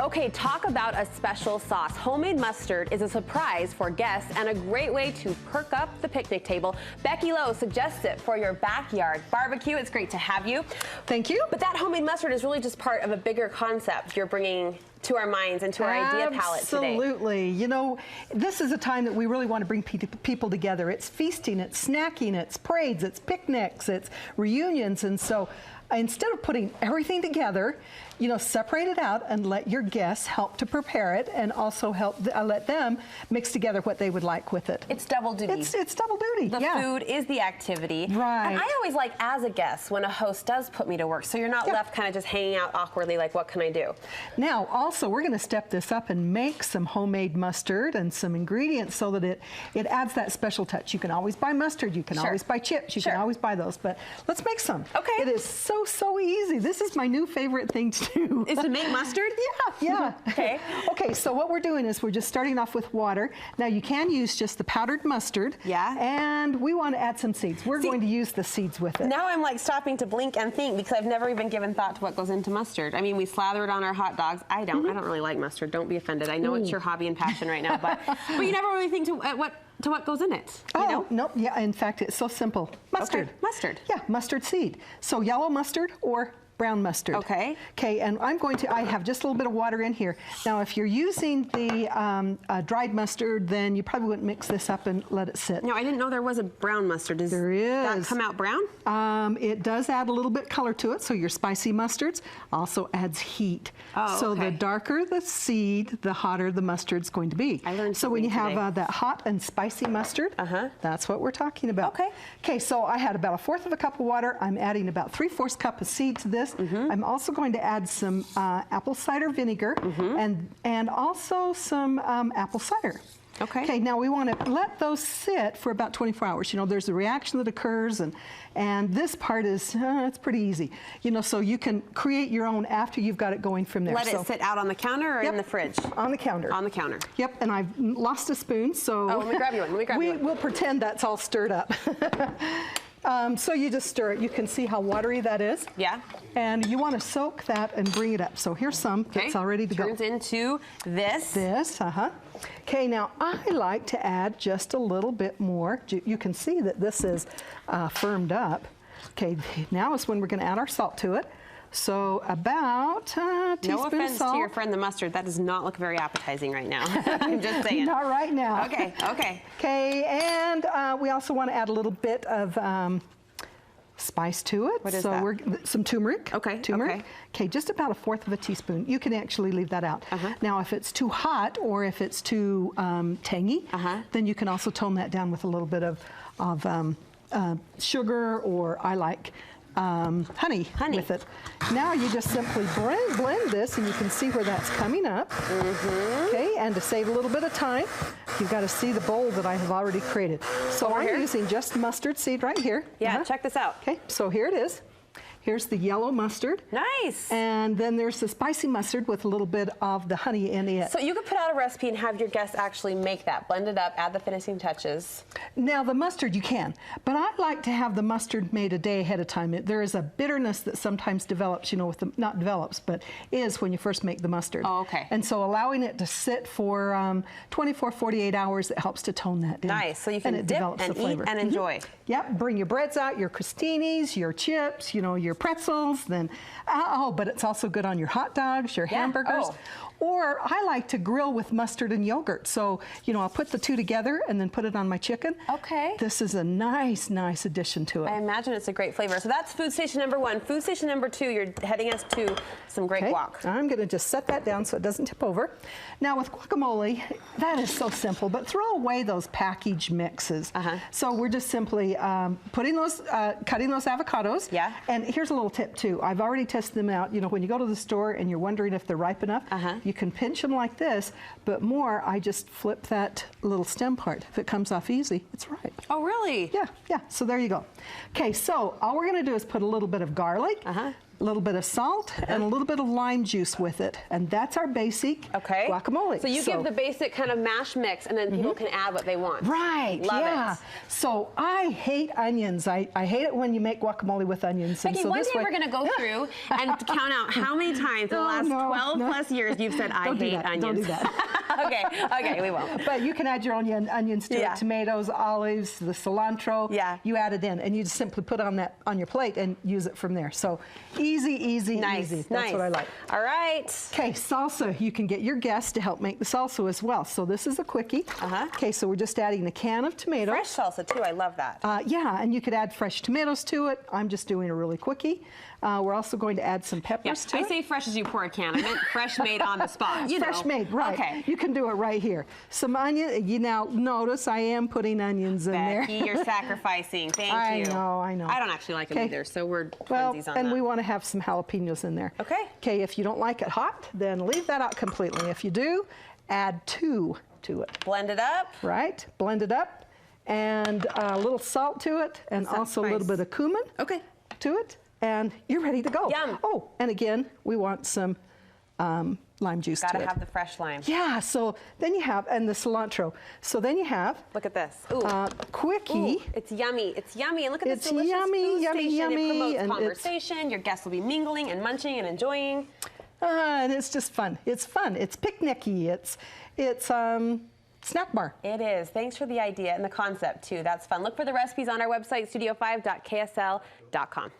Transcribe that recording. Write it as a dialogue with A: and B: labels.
A: Okay, talk about a special sauce. Homemade mustard is a surprise for guests and a great way to perk up the picnic table. Becky Low suggests it for your backyard barbecue. It's great to have you.
B: Thank you.
A: But that homemade mustard is really just part of a bigger concept you're bringing to our minds and to our idea palette today.
B: Absolutely. You know, this is a time that we really want to bring people together. It's feasting, it's snacking, it's parades, it's picnics, it's reunions. And so instead of putting everything together, you know, separate it out and let your guests help to prepare it, and also help let them mix together what they would like with it.
A: It's double duty.
B: It's double duty.
A: The food is the activity.
B: Right.
A: And I always like, as a guest, when a host does put me to work, so you're not left kind of just hanging out awkwardly like, what can I do?
B: Now, also, we're going to step this up and make some homemade mustard and some ingredients so that it adds that special touch. You can always buy mustard. You can always buy chips. You can always buy those. But let's make some.
A: Okay.
B: It is so easy. This is my new favorite thing to do.
A: Is to make mustard?
B: Yeah.
A: Okay.
B: Okay, so what we're doing is we're just starting off with water. Now, you can use just the powdered mustard.
A: Yeah.
B: And we want to add some seeds. We're going to use the seeds with it.
A: Now I'm like stopping to blink and think, because I've never even given thought to what goes into mustard. I mean, we slather it on our hot dogs. I don't really like mustard. Don't be offended. I know it's your hobby and passion right now, but you never really think to what goes in it. You know?
B: No, yeah, in fact, it's so simple. Mustard.
A: Okay. Mustard.
B: Yeah, mustard seed. So yellow mustard or brown mustard.
A: Okay.
B: Okay, and I have just a little bit of water in here. Now, if you're using the dried mustard, then you probably wouldn't mix this up and let it sit.
A: No, I didn't know there was a brown mustard.
B: There is.
A: That come out brown?
B: It does add a little bit color to it, so your spicy mustards also adds heat. So the darker the seed, the hotter the mustard's going to be.
A: I learned
B: so when you
A: today.
B: have that hot and spicy mustard, that's what we're talking about.
A: Okay.
B: Okay, so I had about 1/4 of a cup of water. I'm adding about 3/4 cup of seed to this. I'm also going to add some apple cider vinegar and also some apple cider.
A: Okay.
B: Okay, now we want to let those sit for about 24 hours. You know, there's a reaction that occurs, and this part is, it's pretty easy. You know, so you can create your own after you've got it going from there.
A: Let it sit out on the counter or in the fridge?
B: On the counter.
A: On the counter.
B: Yep, and I've lost a spoon, so...
A: Oh, let me grab you one.
B: We'll pretend that's all stirred up. So you just stir it. You can see how watery that is.
A: Yeah.
B: And you want to soak that and bring it up. So here's some that's all ready to go.
A: Turns into this.
B: Okay, now I like to add just a little bit more. You can see that this is firmed up. Okay, now is when we're going to add our salt to it. So about a teaspoon
A: No offense
B: of salt.
A: to your friend the mustard, that does not look very appetizing right now. I'm just saying.
B: Not right now.
A: Okay.
B: Okay, and we also want to add a little bit of spice to it.
A: What is
B: so
A: that?
B: Some turmeric.
A: Turmeric.
B: Okay, just about 1/4 of a teaspoon. You can actually leave that out. Now, if it's too hot or if it's too tangy, then you can also tone that down with a little bit of sugar, or I like honey with it. Now you just simply blend this, and you can see where that's coming up. Okay, and to save a little bit of time, you've got to see the bowl that I have already created. So I'm using just mustard seed right here.
A: Yeah, check this out.
B: Okay, so here it is. Here's the yellow mustard.
A: Nice.
B: And then there's the spicy mustard with a little bit of the honey in it.
A: So you could put out a recipe and have your guests actually make that, blend it up, add the finishing touches.
B: Now the mustard you can, but I like to have the mustard made a day ahead of time. There is a bitterness that sometimes develops, you know, not develops, but is when you first make the mustard.
A: Oh, okay.
B: And so allowing it to sit for 24, 48 hours, it helps to tone that down.
A: Nice, so you can dip and eat and enjoy.
B: Yep, bring your breads out, your crostinis, your chips, you know, your pretzels, then, but it's also good on your hot dogs, your hamburgers. Or I like to grill with mustard and yogurt. So, you know, I'll put the two together and then put it on my chicken.
A: Okay.
B: This is a nice addition to it.
A: I imagine it's a great flavor. So that's food station number 1. Food station number 2, you're heading us to some great guac.
B: I'm going to just set that down so it doesn't tip over. Now with guacamole, that is so simple, but throw away those packaged mixes. So we're just simply cutting those avocados.
A: Yeah.
B: And here's a little tip too. I've already tested them out. You know, when you go to the store and you're wondering if they're ripe enough, you can pinch them like this, but more, I just flip that little stem part. If it comes off easy, it's ripe.
A: Oh, really?
B: Yeah, so there you go. Okay, so all we're gonna do is put a little bit of garlic, a little bit of salt, and a little bit of lime juice with it. And that's our basic guacamole.
A: So you give the basic kind of mash mix, and then people can add what they want.
B: Right,
A: Love it.
B: So I hate onions. I hate it when you make guacamole with onions.
A: Becky,
B: and so
A: one
B: this
A: day
B: way,
A: we're going to go through and count out how many times in the last 12 plus years you've said, I hate onions.
B: Don't do that.
A: okay, we won't.
B: But you can add your own onions to it, tomatoes, olives, the cilantro.
A: Yeah.
B: You add it in, and you just simply put it on your plate and use it from there. So easy, easy. That's what I like.
A: All right.
B: Okay, salsa. You can get your guests to help make the salsa as well. So this is a quickie. Okay, so we're just adding a can of tomatoes.
A: Fresh salsa too. I love that.
B: Yeah, and you could add fresh tomatoes to it. I'm just doing a really quickie. We're also going to add some peppers to it.
A: I say fresh as you pour a can. I meant fresh made on the spot.
B: Fresh made, right.
A: Okay.
B: You can do it right here. Some onion. You now notice I am putting onions in there.
A: Becky, you're sacrificing. Thank you.
B: I know.
A: I don't actually like them either, so we're twinsies on
B: and
A: that.
B: we want to have some jalapenos in there.
A: Okay.
B: Okay, if you don't like it hot, then leave that out completely. If you do, add 2 to it.
A: Blend it up.
B: Right, blend it up, and a little salt to it, and also a little bit of cumin to it, and you're ready to go.
A: Yum.
B: Oh, and again, we want some lime juice to it.
A: Gotta have the fresh lime.
B: Yeah, so then you have, and the cilantro. So then you have,
A: look at this. Ooh.
B: quickie.
A: Ooh, it's yummy. It's yummy. And look at this
B: It's
A: delicious
B: yummy,
A: food station.
B: yummy,
A: It promotes
B: and
A: conversation. Your guests will be mingling and munching and enjoying.
B: And it's just fun. It's fun. It's picnicky. It's snack bar.
A: It is. Thanks for the idea and the concept too. That's fun. Look for the recipes on our website, studio5.ksl.com.